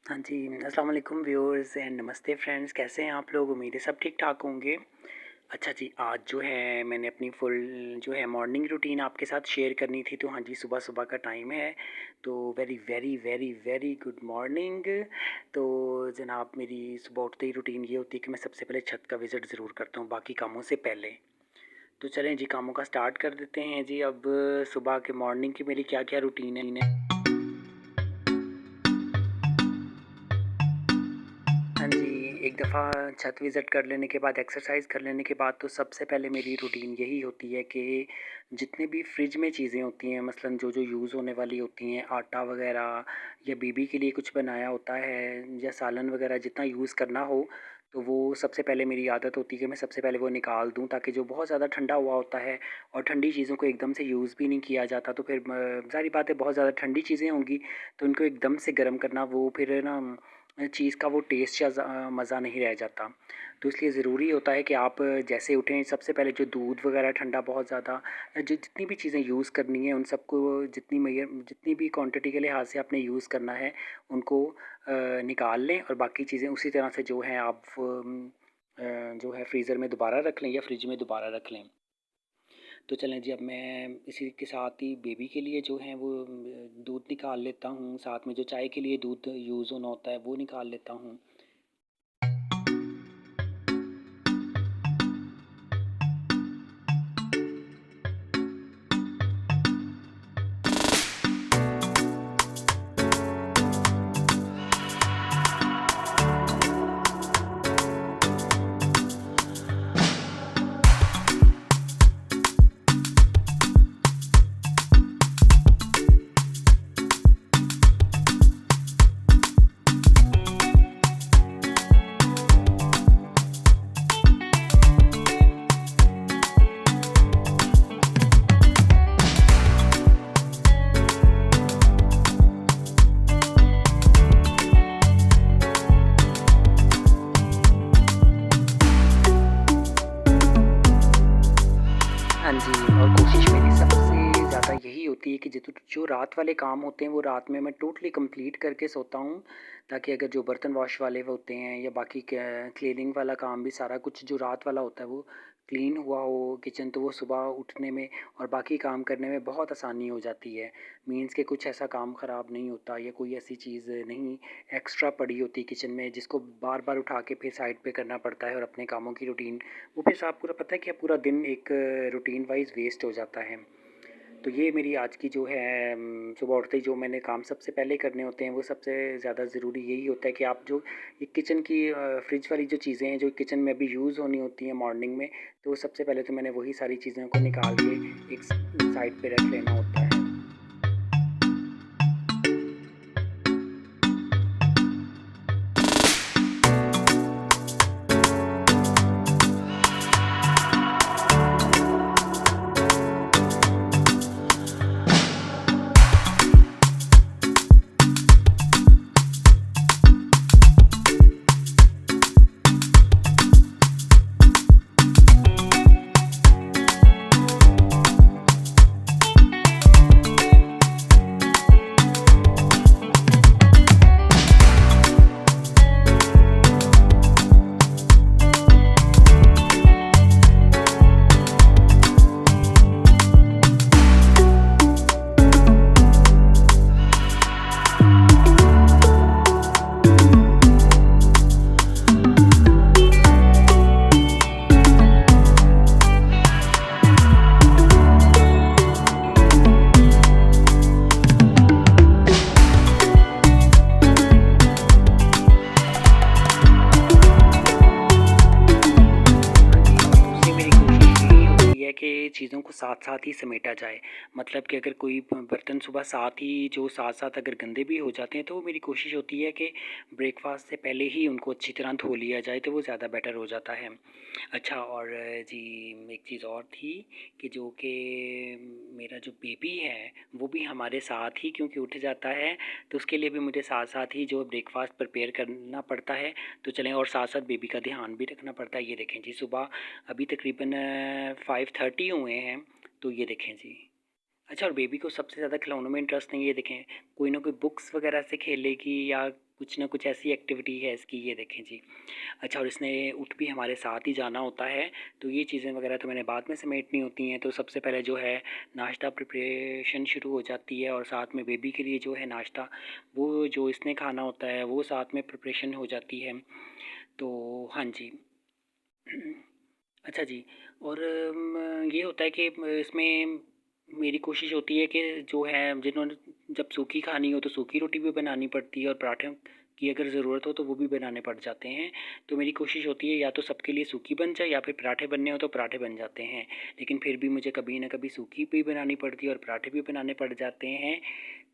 हाँ जी, अस्सलाम वालेकुम व्यूअर्स एंड नमस्ते फ्रेंड्स, कैसे हैं आप लोग? उम्मीद है सब ठीक-ठाक होंगे। अच्छा जी, आज जो है मैंने अपनी फुल जो है मॉर्निंग रूटीन आपके साथ शेयर करनी थी, तो हाँ जी, सुबह-सुबह का टाइम है, तो very, very, very, very good morning. तो जनाब मेरी सुबह उठते ही रूटीन ये होती है कि मैं सबसे पहले छत का विज़िट ज़रूर करता हूँ, बाकी कामों से पहले। तो चलें जी, कामों का स्टार्ट कर देते हैं जी। अब सुबह के मॉर्निंग की मेरी क्या-क्या रूटीन है। हाँ जी, एक दफ़ा छत विज़िट कर लेने के बाद, एक्सरसाइज़ कर लेने के बाद, तो सबसे पहले मेरी रूटीन यही होती है कि जितने भी फ्रिज में चीज़ें होती हैं, मसलन जो-जो यूज़ होने वाली होती हैं, आटा वग़ैरह या बेबी के लिए कुछ बनाया होता है या सालन वग़ैरह जितना यूज़ करना हो, तो वो सबसे पहले मेरी आदत होती है कि मैं सबसे पहले वो निकाल दूँ, ताकि जो बहुत ज़्यादा ठंडा हुआ होता है और ठंडी चीज़ों को एकदम से यूज़ भी नहीं किया जाता, तो फिर ज़ाहिर बात है बहुत ज़्यादा ठंडी चीज़ें होंगी, तो उनको एकदम से गर्म करना वो फिर ना चीज़ का वो टेस्ट या मज़ा नहीं रह जाता। तो इसलिए ज़रूरी होता है कि आप जैसे उठें सबसे पहले जो दूध वग़ैरह ठंडा बहुत ज़्यादा जितनी भी चीज़ें यूज़ करनी है उन सबको जितनी भी क्वांटिटी के लिहाज़ से आपने यूज़ करना है उनको निकाल लें और बाकी चीज़ें उसी तरह से जो है आप जो है फ्रीज़र में दोबारा रख लें या फ्रिज में दोबारा रख लें। तो चलें जी, अब मैं इसी के साथ ही बेबी के लिए जो है वो दूध निकाल लेता हूँ, साथ में जो चाय के लिए दूध यूज़ होना होता है वो निकाल लेता हूँ। हाँ जी, और कोशिश मेरी सबसे ज़्यादा यही होती है कि जो रात वाले काम होते हैं वो रात में मैं टोटली कंप्लीट करके सोता हूँ, ताकि अगर जो बर्तन वॉश वाले वो होते हैं या बाकी क्लीनिंग वाला काम भी सारा कुछ जो रात वाला होता है वो क्लीन हुआ हो किचन, तो वो सुबह उठने में और बाकी काम करने में बहुत आसानी हो जाती है। मीन्स कि कुछ ऐसा काम ख़राब नहीं होता या कोई ऐसी चीज़ नहीं एक्स्ट्रा पड़ी होती किचन में जिसको बार-बार उठा के फिर साइड पे करना पड़ता है और अपने कामों की रूटीन वो फिर साहब पूरा पता है कि पूरा दिन एक रूटीन वाइज़ वेस्ट हो जाता है। तो ये मेरी आज की जो है सुबह उठते ही जो मैंने काम सबसे पहले करने होते हैं वो सबसे ज़्यादा ज़रूरी यही होता है कि आप जो ये किचन की फ्रिज वाली जो चीज़ें हैं जो किचन में अभी यूज़ होनी होती हैं मॉर्निंग में, तो सबसे पहले तो मैंने वही सारी चीज़ों को निकाल के एक साइड पे रख लेना होता है। हाँ जी, और दूसरी मेरी कोशिश यही होती है कि चीज़ों को साथ-साथ ही समेटा जाए। मतलब कि अगर कोई बर्तन सुबह साथ ही जो साथ-साथ अगर गंदे भी हो जाते हैं, तो मेरी कोशिश होती है कि ब्रेकफ़ास्ट से पहले ही उनको अच्छी तरह धो लिया जाए, तो वो ज़्यादा बेटर हो जाता है। अच्छा, और जी एक चीज़ और थी कि जो कि मेरा जो बेबी है, वो भी हमारे साथ ही क्योंकि उठ जाता है, तो उसके लिए भी मुझे साथ-साथ ही जो ब्रेकफ़ास्ट प्रिपेयर करना पड़ता है। तो चलें, और साथ-साथ बेबी का ध्यान भी रखना पड़ता है। ये देखें जी, सुबह अभी तकरीबन 5:30 हुए हैं, तो ये देखें जी। अच्छा, और बेबी को सबसे ज़्यादा खिलौनों में इंटरेस्ट नहीं है, ये देखें, कोई ना कोई बुक्स वगैरह से खेलेगी या कुछ ना कुछ ऐसी एक्टिविटी है इसकी, ये देखें जी। अच्छा, और इसने उठ भी हमारे साथ ही जाना होता है, तो ये चीज़ें वगैरह तो मैंने बाद में समेटनी होती हैं। तो सबसे पहले जो है नाश्ता प्रिपरेशन शुरू हो जाती है, और साथ में बेबी के लिए जो है नाश्ता, वो जो इसने खाना होता है वो साथ में प्रिपरेशन हो जाती है। तो हाँ जी। अच्छा जी। और ये होता है कि इसमें मेरी कोशिश होती है कि जो है जिन्होंने जब सूखी खानी हो तो सूखी रोटी भी बनानी पड़ती है, और पराठे की अगर ज़रूरत हो तो वो भी बनाने पड़ जाते हैं। तो मेरी कोशिश होती है या तो सबके लिए सूखी बन जाए, या फिर पराठे बनने हो तो पराठे बन जाते हैं। लेकिन फिर भी मुझे कभी ना कभी सूखी भी बनानी पड़ती है और पराठे भी बनाने पड़ जाते हैं।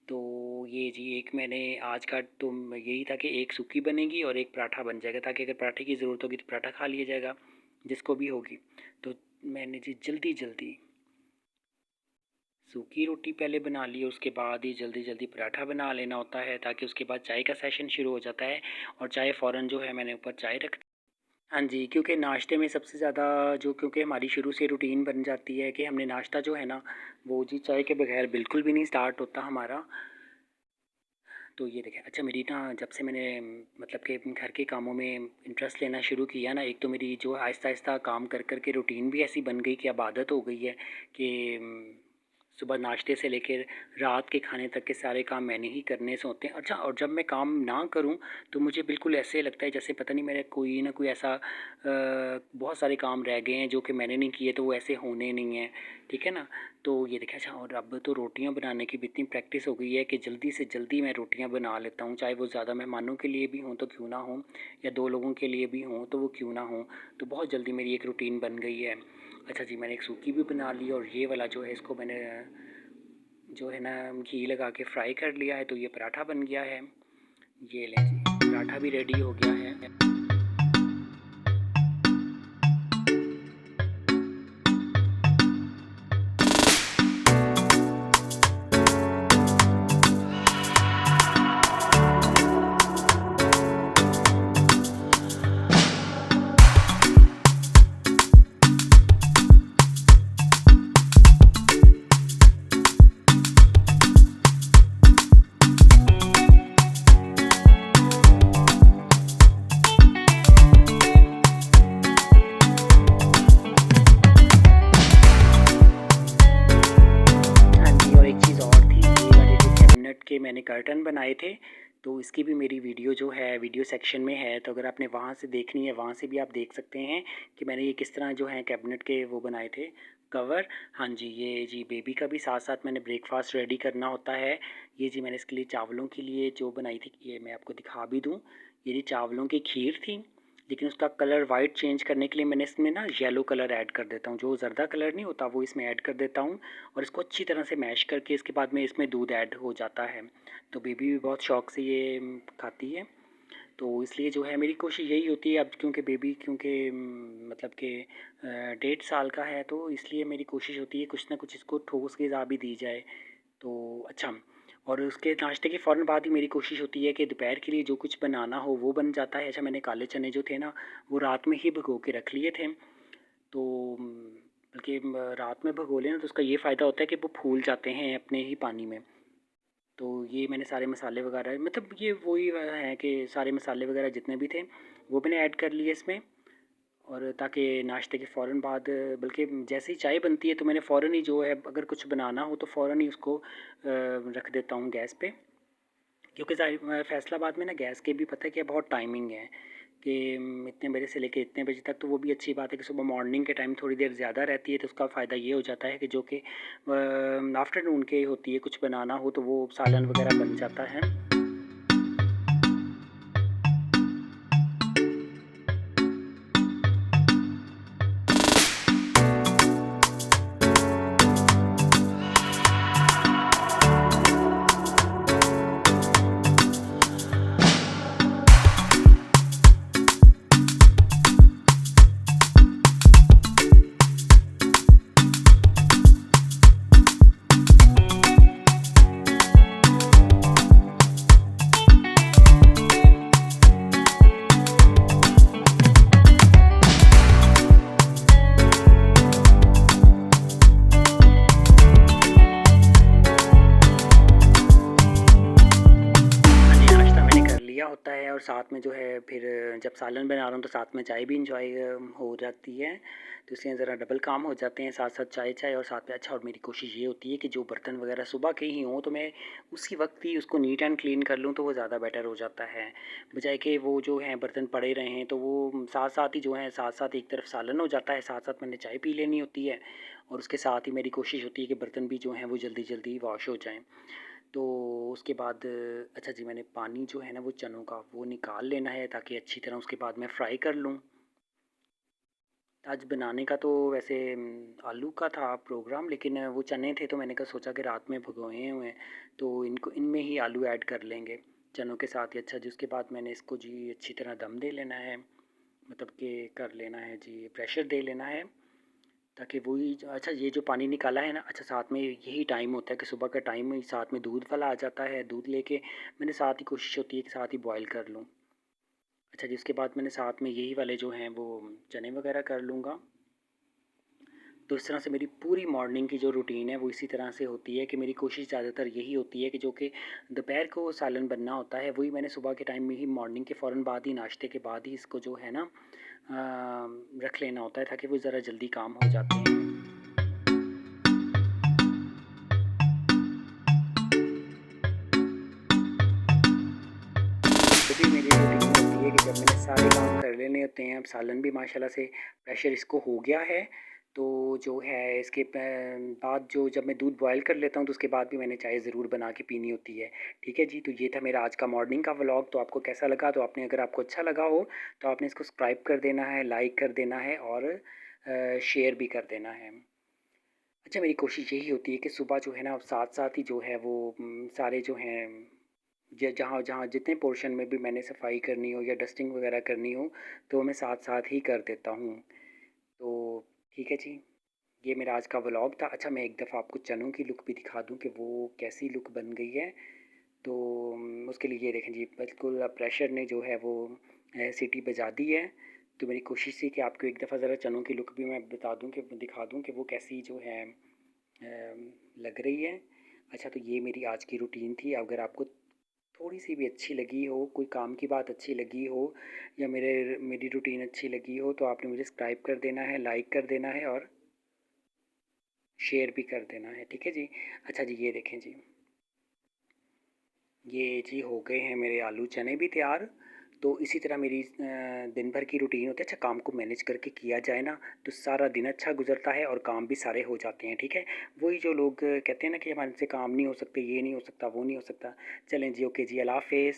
तो ये जी, एक मैंने आज का तो यही था कि एक सूखी बनेगी और एक पराठा बन जाएगा, ताकि अगर पराठे की ज़रूरत होगी तो पराठा खा लिया जाएगा जिसको भी होगी। तो मैंने जी जल्दी जल्दी सूखी रोटी पहले बना ली, उसके बाद ही जल्दी जल्दी पराठा बना लेना होता है, ताकि उसके बाद चाय का सेशन शुरू हो जाता है। और चाय फ़ौरन जो है मैंने ऊपर चाय रख। हाँ जी, क्योंकि नाश्ते में सबसे ज़्यादा जो, क्योंकि हमारी शुरू से रूटीन बन जाती है कि हमने नाश्ता जो है ना, वो जी चाय के बगैर बिल्कुल भी नहीं स्टार्ट होता हमारा। तो ये देखें। अच्छा, मेरी ना जब से मैंने मतलब कि घर के कामों में इंटरेस्ट लेना शुरू किया ना, एक तो मेरी जो आहिस्ता आहिस्ता काम कर कर के रूटीन भी ऐसी बन गई कि अब आदत हो गई है कि सुबह नाश्ते से लेकर रात के खाने तक के सारे काम मैंने ही करने से होते हैं। अच्छा, और जब मैं काम ना करूं तो मुझे बिल्कुल ऐसे लगता है जैसे पता नहीं मेरे कोई ना कोई ऐसा बहुत सारे काम रह गए हैं जो कि मैंने नहीं किए, तो वो ऐसे होने नहीं हैं। ठीक है ना। तो ये देखा। अच्छा, और अब तो रोटियां बनाने की भी इतनी प्रैक्टिस हो गई है कि जल्दी से जल्दी मैं रोटियां बना लेता हूँ, चाहे वो ज़्यादा मेहमानों के लिए भी हों तो क्यों ना हो, या 2 लोगों के लिए भी हों तो वो क्यों ना हो। तो बहुत जल्दी मेरी एक रूटीन बन गई है। अच्छा जी, मैंने एक सूखी भी बना ली, और ये वाला जो है इसको मैंने जो है ना घी लगा के फ्राई कर लिया है, तो ये पराठा बन गया है। ये लें जी, पराठा भी रेडी हो गया है। हाँ जी, और एक चीज़ और थी, ये वाले जो कैबिनेट के मैंने कर्टन बनाए थे, तो इसकी भी मेरी वीडियो जो है वीडियो सेक्शन में है, तो अगर आपने वहाँ से देखनी है वहाँ से भी आप देख सकते हैं कि मैंने ये किस तरह जो है कैबिनेट के वो बनाए थे कवर। हाँ जी, ये जी बेबी का भी साथ साथ मैंने ब्रेकफास्ट रेडी करना होता है। ये जी मैंने इसके लिए चावलों के लिए जो बनाई थी, ये मैं आपको दिखा भी दूँ। ये जी चावलों की खीर थी, लेकिन उसका कलर वाइट चेंज करने के लिए मैंने इसमें ना येलो कलर ऐड कर देता हूँ, जो ज़र्दा कलर नहीं होता वो इसमें ऐड कर देता हूँ। और इसको अच्छी तरह से मैश करके इसके बाद में इसमें दूध ऐड हो जाता है। तो बेबी भी बहुत शौक़ से ये खाती है। तो इसलिए जो है मेरी कोशिश यही होती है अब, क्योंकि बेबी क्योंकि मतलब कि 1.5 साल का है, तो इसलिए मेरी कोशिश होती है कुछ ना कुछ इसको ठोस ग़िज़ा भी दी जाए। तो अच्छा, और उसके नाश्ते के फ़ौरन बाद ही मेरी कोशिश होती है कि दोपहर के लिए जो कुछ बनाना हो वो बन जाता है। अच्छा, मैंने काले चने जो थे ना वो रात में ही भिगो के रख लिए थे। तो बल्कि रात में भिगो लें ना तो उसका ये फ़ायदा होता है कि वो फूल जाते हैं अपने ही पानी में। तो ये मैंने सारे मसाले वगैरह, मतलब ये वही है कि सारे मसाले वगैरह जितने भी थे वो मैंने ऐड कर लिए इसमें। और ताकि नाश्ते के फ़ौरन बाद, बल्कि जैसे ही चाय बनती है तो मैंने फ़ौरन ही जो है अगर कुछ बनाना हो तो फ़ौरन ही उसको रख देता हूँ गैस पे। क्योंकि फैसलाबाद में ना गैस के भी पता है कि बहुत टाइमिंग है कि इतने बजे से लेके इतने बजे तक, तो वो भी अच्छी बात है कि सुबह मॉर्निंग के टाइम थोड़ी देर ज़्यादा रहती है, तो उसका फ़ायदा ये हो जाता है कि जो कि आफ्टरनून के होती है, कुछ बनाना हो तो वो सालन वगैरह बन जाता है। बढ़िया होता है और साथ में जो है फिर जब सालन बना रहा हूँ तो साथ में चाय भी इंजॉय हो जाती है, तो इसलिए ज़रा डबल काम हो जाते हैं, साथ साथ चाय चाय और साथ में अच्छा। और मेरी कोशिश ये होती है कि जो बर्तन वगैरह सुबह के ही हों तो मैं उसी वक्त ही उसको नीट एंड क्लीन कर लूँ, तो वो ज़्यादा बेटर हो जाता है, बजाय कि वो जो हैं बर्तन पड़े रहें तो वो साथ साथ ही जो है साथ साथ एक तरफ सालन हो जाता है, साथ साथ मैंने चाय पी लेनी होती है और उसके साथ ही मेरी कोशिश होती है कि बर्तन भी जो हैं वो जल्दी जल्दी वॉश हो जाएँ। तो उसके बाद अच्छा जी, मैंने पानी जो है ना वो चनों का वो निकाल लेना है ताकि अच्छी तरह उसके बाद मैं फ्राई कर लूँ। आज बनाने का तो वैसे आलू का था प्रोग्राम, लेकिन वो चने थे तो मैंने कहा सोचा कि रात में भिगोए हुए हैं तो इनको इनमें ही आलू ऐड कर लेंगे चनों के साथ ही। अच्छा जी, उसके बाद मैंने इसको जी अच्छी तरह दम दे लेना है, मतलब कि कर लेना है जी, प्रेशर दे लेना है ताकि वही अच्छा ये जो पानी निकाला है ना, अच्छा साथ में यही टाइम होता है कि सुबह का टाइम में साथ में दूध वाला आ जाता है, दूध लेके मैंने साथ ही कोशिश होती है कि साथ ही बॉयल कर लूँ। अच्छा जी, उसके बाद मैंने साथ में यही वाले जो हैं वो चने वगैरह कर लूँगा। तो इस तरह से मेरी पूरी मॉर्निंग की जो रूटीन है वो इसी तरह से होती है कि मेरी कोशिश ज़्यादातर यही होती है कि जो कि दोपहर को सालन बनना होता है वही मैंने सुबह के टाइम में ही मॉर्निंग के फ़ौरन बाद ही नाश्ते के बाद ही इसको जो है ना रख लेना होता है ताकि वो ज़रा जल्दी काम हो जाते हैं। तो भी मेरी रूटीन होती है कि जब मैंने सारे काम कर लेने होते हैं, अब सालन भी माशाल्लाह से प्रेशर इसको हो गया है, तो जो है इसके बाद जो जब मैं दूध बॉयल कर लेता हूँ तो उसके बाद भी मैंने चाय ज़रूर बना के पीनी होती है। ठीक है जी, तो ये था मेरा आज का मॉर्निंग का व्लॉग। तो आपको कैसा लगा? तो आपने अगर आपको अच्छा लगा हो तो आपने इसको सब्सक्राइब कर देना है, लाइक कर देना है और शेयर भी कर देना है। अच्छा, मेरी कोशिश यही होती है कि सुबह जो है ना साथ-साथ ही जो है वो सारे जो हैं ज जहाँ जहाँ जितने पोर्शन में भी मैंने सफाई करनी हो या डस्टिंग वगैरह करनी हो, तो मैं साथ-साथ ही कर देता हूँ। तो ठीक है जी, ये मेरा आज का व्लॉग था। अच्छा, मैं एक दफ़ा आपको चनों की लुक भी दिखा दूँ कि वो कैसी लुक बन गई है। तो उसके लिए ये देखें जी, बिल्कुल प्रेशर ने जो है वो सीटी बजा दी है। तो मेरी कोशिश थी कि आपको एक दफ़ा ज़रा चनों की लुक भी मैं बता दूँ कि दिखा दूँ कि वो कैसी जो है लग रही है। अच्छा, तो ये मेरी आज की रूटीन थी। अगर आपको थोड़ी-सी भी अच्छी लगी हो, कोई काम की बात अच्छी लगी हो या मेरी रूटीन अच्छी लगी हो तो आपने मुझे सब्सक्राइब कर देना है, लाइक कर देना है और शेयर भी कर देना है। ठीक है जी? अच्छा जी, ये देखें जी, ये जी हो गए हैं मेरे आलू चने भी तैयार। तो इसी तरह मेरी दिन भर की रूटीन होती है। अच्छा, काम को मैनेज करके किया जाए ना तो सारा दिन अच्छा गुज़रता है और काम भी सारे हो जाते हैं, ठीक है? वही जो लोग कहते हैं ना कि हमारे से काम नहीं हो सकते, ये नहीं हो सकता, वो नहीं हो सकता। चलें जी, ओके जी, अल्लाह हाफ़िज़।